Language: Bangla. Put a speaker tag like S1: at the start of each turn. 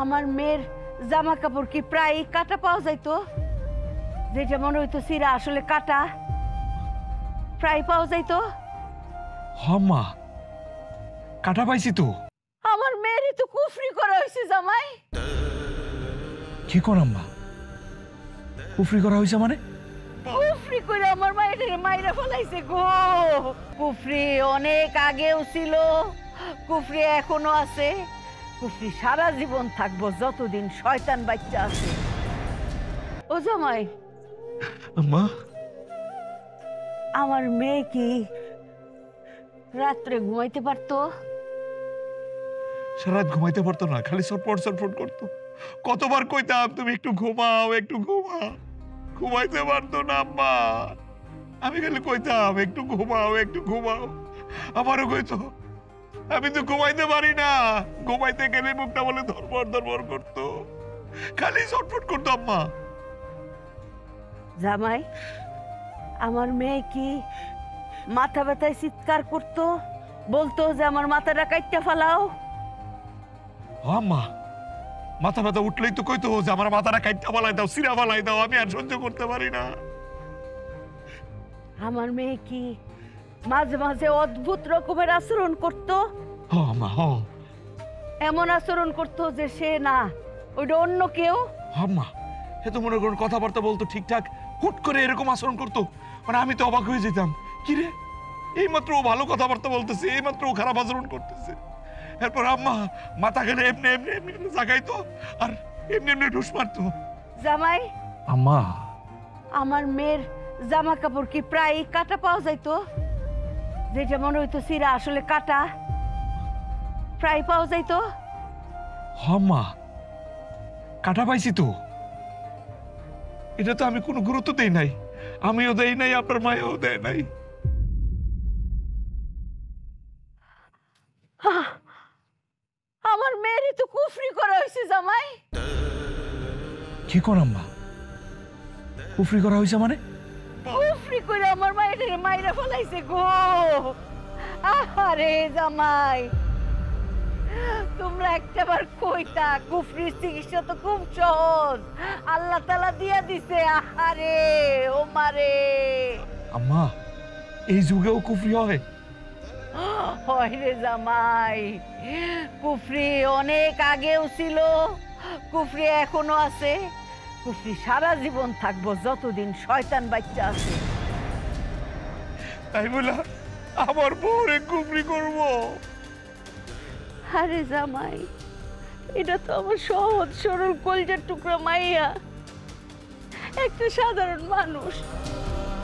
S1: আমার মেয়ের জামা কাপড় কি প্রায় কাটা পাওয়া যাইতো? যেটা মনে হইতো সিরা আসলে কাটা প্রায় পাওয়া যাইতো।
S2: মা, কাটা পাইছি তো।
S1: আমার মেয়েরই তো কুফরি করা হয়েছে জামাই।
S2: কি করাম্মা? কুফরি করা হয়েছে মানে?
S1: কুফরি করে আমার মায়ের মাইরা ফেলাইছে গো। কুফরি অনেক আগেও ছিল, কুফরি এখনো আছে, কুফরি সারা জীবন থাকবো যতদিন শয়তান বাচ্চা আছে। ও জামাই,
S2: আম্মা,
S1: আমার মেয়ে কি রাত্রে ঘুমাইতে পারতো?
S2: সারাত ঘুমাইতে পারতো না, খালি সটফট সটফট করতো। কতবার কইতাম তুমি একটু ঘুমাও, একটু ঘুমাও, ঘুমাইতে পারতো না আম্মা। আমি খালি কইতাম একটু ঘুমাও, একটু ঘুমাও। আমারও কইতো আমি তো ঘুমাইতে পারি না, ঘুমাইতে গেলে মুখটা বলে ধরবর ধরবর করতো, খালি সটফট করতো আম্মা।
S1: জামাই, আমার মেয়ে কি মাথা ব্যথায় চিৎকার করতো, বলতো যে আমার মাথাটা কাইটটা ফেলাও?
S2: আম্মা, মাথা ব্যথা উঠলেই তো কইতো যে আমার মাথাটা কাইটটা ফালাই দাও, সিরা ফালাই দাও, আমি আর সহ্য করতে পারি না।
S1: আমার মেয়ে কি মাঝে মাঝে অদ্ভুত রকমের আচরণ করতো?
S2: আম্মা,
S1: এমন আচরণ করতো যে সে না, ওইটা অন্য কেউ।
S2: আম্মা, এ তো মনে করুন কথাবার্তা বলতো ঠিকঠাক, হুট করে এরকম আচরণ করতো, মানে আমি তো অবাক হয়ে যেতাম। কি রে, এইমাত্র ও ভালো কথাবার্তা বলতেছে, এইমাত্র ও খারাপ আচরণ করতেছে। এরপর আম্মা মাথা গেলে এমনি এমনি এমনি জাগাইতো আর এমনি এমনি ঢুস মারতো।
S1: জামাই,
S2: আম্মা,
S1: আমার মেয়ের জামা কাপড় কি প্রায় কাটা পাওয়া যাইতো? যেটা মনে হইতো সিরা আসলে কাটা প্রায় পাওয়া যাইতো।
S2: আম্মা, কাটা পাইছি তো। এটা তো আমি কোনো গুরুত্ব দেই নাই, আমিও দেই নাই, আপনার মায়েও দেয় নাই।
S1: আমার মেয়েরই তো কুফরি করা হয়েছে জামাই।
S2: কি করাম্মা? কুফরি করা হয়েছে মানে?
S1: কুফরি করে আমার মায়ের মাইরা ফেলাইছে গো। আরে জামাই, তোমরা একটাবার কইতা কুফরির চিকিৎসা তো খুব সহজ, আল্লাহ তাআলা দিয়া দিছে। আরে ও মারে।
S2: আম্মা, এই যুগেও কুফরি হয়?
S1: হয় রে জামাই, কুফরি অনেক আগেও ছিল, কুফরি এখনো আছে, কুফরি সারা জীবন থাকবো যতদিন শয়তান বাচ্চা আছে।
S2: তাই বলে আমার বউরে কুফরি করবো?
S1: আরে জামাই, এটা তো আমার সহজ সরল কলজার টুকরা মাইয়া, একটা সাধারণ মানুষ।